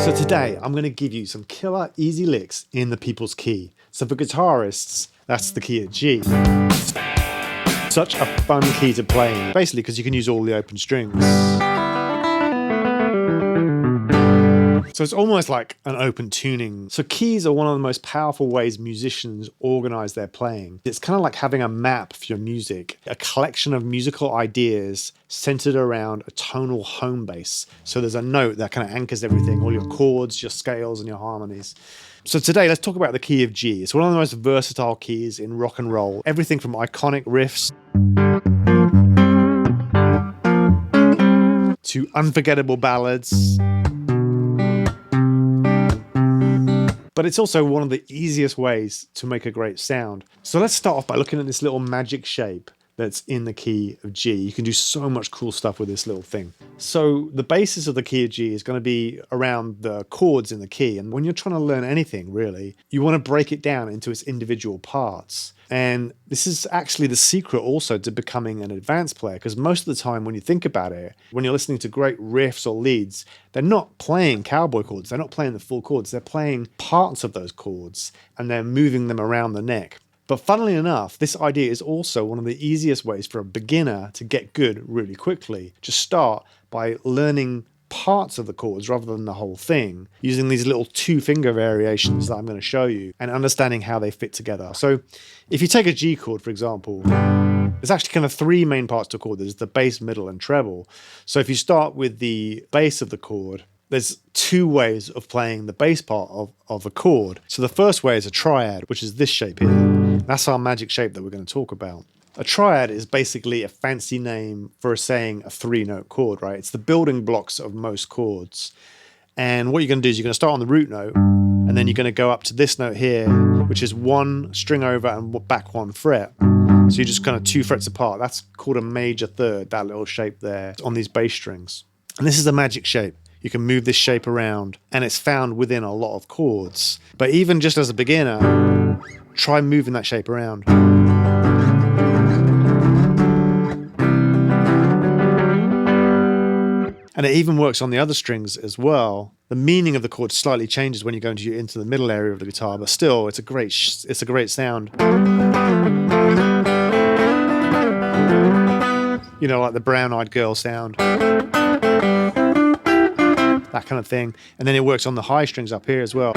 So today I'm going to give you some killer easy licks in the people's key. So for guitarists, that's the key of G. Such a fun key to play in, basically because you can use all the open strings. So it's almost like an open tuning. So keys are one of the most powerful ways musicians organize their playing. It's kind of like having a map for your music, a collection of musical ideas centered around a tonal home base. So there's a note that kind of anchors everything, all your chords, your scales, and your harmonies. So today, let's talk about the key of G. It's one of the most versatile keys in rock and roll. Everything from iconic riffs to unforgettable ballads. But it's also one of the easiest ways to make a great sound. So let's start off by looking at this little magic shape that's in the key of G. You can do so much cool stuff with this little thing. So the basis of the key of G is going to be around the chords in the key. And when you're trying to learn anything, really, you want to break it down into its individual parts. And this is actually the secret also to becoming an advanced player, because most of the time when you think about it, when you're listening to great riffs or leads, they're not playing cowboy chords, they're not playing the full chords, they're playing parts of those chords and they're moving them around the neck. But funnily enough, this idea is also one of the easiest ways for a beginner to get good really quickly. Just start by learning parts of the chords rather than the whole thing, using these little 2-finger variations that I'm going to show you and understanding how they fit together. So if you take a G chord, for example, there's actually kind of 3 main parts to a chord. There's the bass, middle, and treble. So if you start with the bass of the chord, there's 2 ways of playing the bass part of a chord. So the first way is a triad, which is this shape here. That's our magic shape that we're going to talk about. A triad is basically a fancy name for saying a 3-note chord, right? It's the building blocks of most chords. And what you're going to do is you're going to start on the root note, and then you're going to go up to this note here, which is 1 string over and back 1 fret. So you're just kind of 2 frets apart. That's called a major third, that little shape there on these bass strings. And this is the magic shape. You can move this shape around, and it's found within a lot of chords. But even just as a beginner, try moving that shape around. And it even works on the other strings as well. The meaning of the chord slightly changes when you go into the middle area of the guitar, but still, it's a great sound. You know, like the brown-eyed girl sound. That kind of thing. And then it works on the high strings up here as well.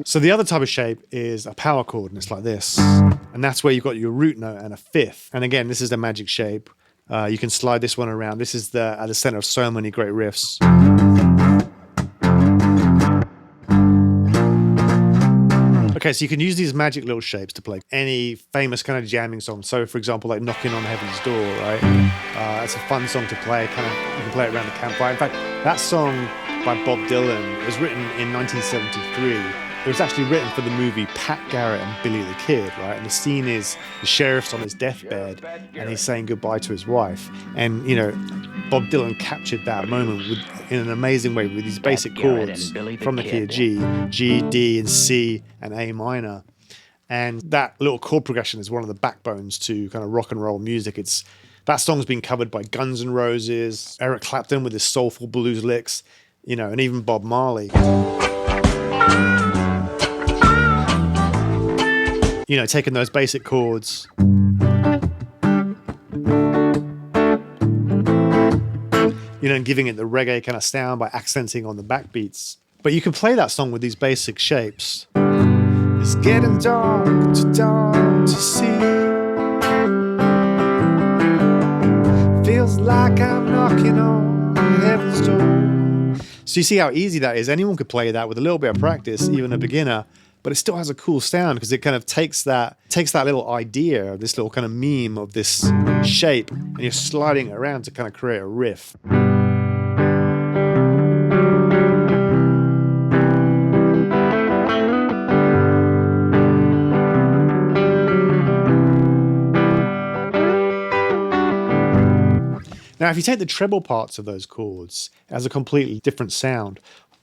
So the other type of shape is a power chord, and it's like this. And that's where you've got your root note and a 5th. And again, this is the magic shape. You can slide this one around. This is at the center of so many great riffs. Okay, so you can use these magic little shapes to play any famous kind of jamming song. So, for example, like Knocking on Heaven's Door, right? It's a fun song to play. You can play it around the campfire. In fact, that song by Bob Dylan was written in 1973. It was actually written for the movie Pat Garrett and Billy the Kid, right? And the scene is the sheriff's on his deathbed and he's saying goodbye to his wife. And, you know, Bob Dylan captured that moment in an amazing way with these basic chords from the key of G, G, D, and C, and A minor. And that little chord progression is one of the backbones to kind of rock and roll music. That song's been covered by Guns N' Roses, Eric Clapton with his soulful blues licks, you know, and even Bob Marley. You know, taking those basic chords, you know, and giving it the reggae kind of sound by accenting on the backbeats. But you can play that song with these basic shapes. It's getting dark to see. Feels like I'm knocking on heaven's door. So you see how easy that is. Anyone could play that with a little bit of practice, even a beginner. But it still has a cool sound because it kind of takes that little idea, this little kind of meme of this shape, and you're sliding it around to kind of create a riff. Now, if you take the treble parts of those chords, it has a completely different sound.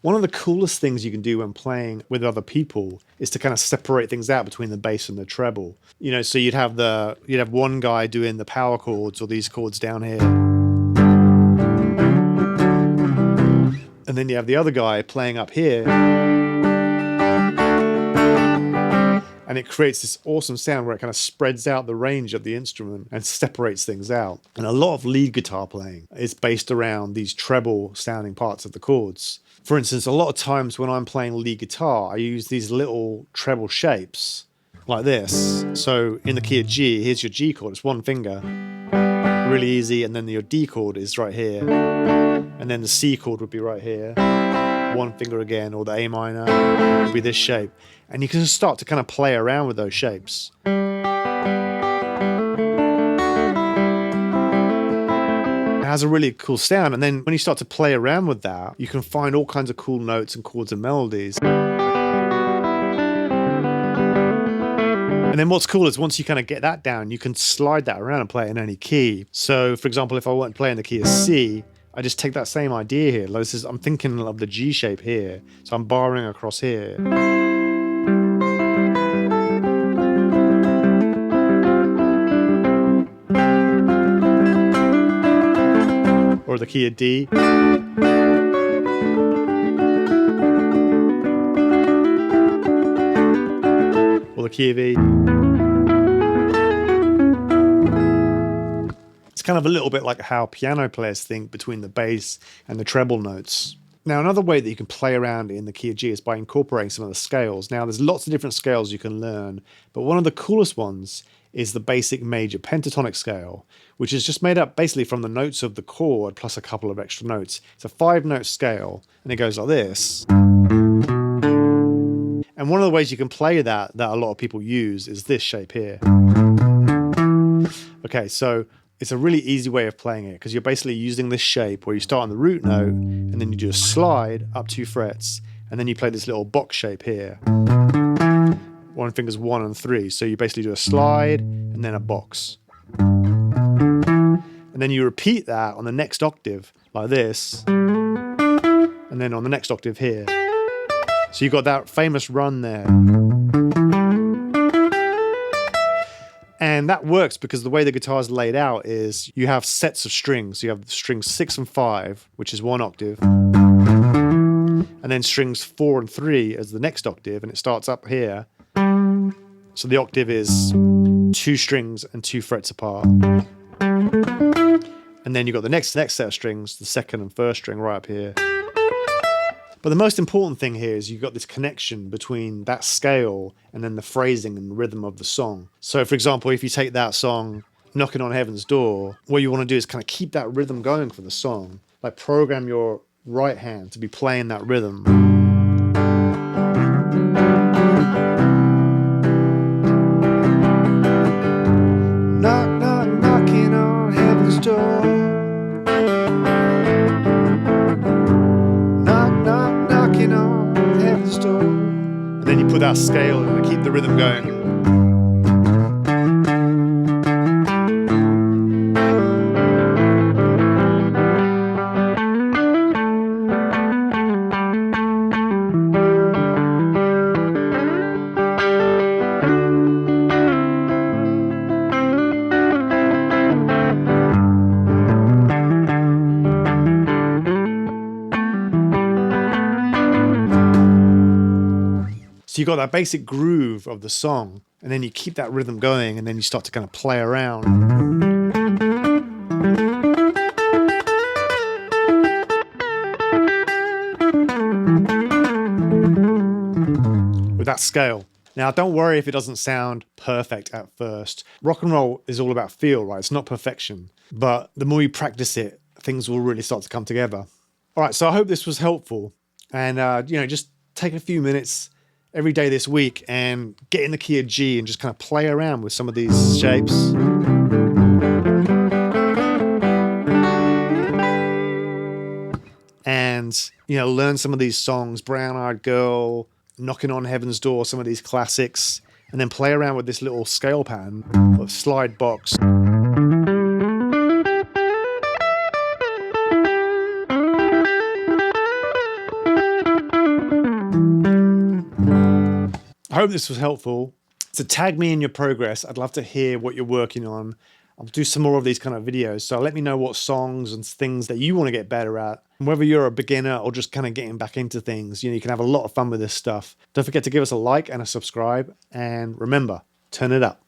One of the coolest things you can do when playing with other people is to kind of separate things out between the bass and the treble. You know, so you'd have one guy doing the power chords or these chords down here. And then you have the other guy playing up here. And it creates this awesome sound where it kind of spreads out the range of the instrument and separates things out. And a lot of lead guitar playing is based around these treble sounding parts of the chords. For instance, a lot of times when I'm playing lead guitar, I use these little treble shapes like this. So in the key of G, here's your G chord, it's one finger, really easy. And then your D chord is right here. And then the C chord would be right here. One finger again, or the A minor would be this shape. And you can start to kind of play around with those shapes. It has a really cool sound, and then when you start to play around with that, you can find all kinds of cool notes and chords and melodies. And then what's cool is once you kind of get that down, you can slide that around and play it in any key. So for example, if I want to play in the key of C, I just take that same idea here. Like I'm thinking of the G shape here, so I'm barring across here. Or the key of D. Or the key of E. It's kind of a little bit like how piano players think between the bass and the treble notes. Now, another way that you can play around in the key of G is by incorporating some of the scales. Now, there's lots of different scales you can learn, but one of the coolest ones is the basic major pentatonic scale, which is just made up basically from the notes of the chord plus a couple of extra notes. It's a 5-note scale, and it goes like this. And one of the ways you can play that a lot of people use is this shape here. Okay, so it's a really easy way of playing it because you're basically using this shape where you start on the root note and then you do a slide up 2 frets, and then you play this little box shape here. One finger's 1 and 3, so you basically do a slide and then a box. And then you repeat that on the next octave like this, and then on the next octave here. So you've got that famous run there. And that works because the way the guitar is laid out is you have sets of strings. You have strings 6 and 5, which is 1 octave. And then strings 4 and 3 as the next octave, and it starts up here. So the octave is 2 strings and 2 frets apart. And then you've got the next set of strings, the second and first string right up here. But the most important thing here is you've got this connection between that scale and then the phrasing and rhythm of the song. So for example, if you take that song, Knocking on Heaven's Door, what you want to do is kind of keep that rhythm going for the song. Like program your right hand to be playing that rhythm. Knock, knock, knocking on heaven's door. Knock, knock, knocking on heaven's door. And then you put that scale and keep the rhythm going. So you got that basic groove of the song, and then you keep that rhythm going, and then you start to kind of play around. With that scale. Now, don't worry if it doesn't sound perfect at first. Rock and roll is all about feel, right? It's not perfection. But the more you practice it, things will really start to come together. All right, so I hope this was helpful. And, just take a few minutes every day this week and get in the key of G and just kind of play around with some of these shapes. And, learn some of these songs, Brown Eyed Girl, Knocking on Heaven's Door, some of these classics, and then play around with this little scale pattern of slide box. hope this was helpful. So tag me in your progress. I'd love to hear what you're working on. I'll do some more of these kind of videos. So let me know what songs and things that you want to get better at. Whether you're a beginner or just kind of getting back into things, you can have a lot of fun with this stuff. Don't forget to give us a like and a subscribe. And remember, turn it up.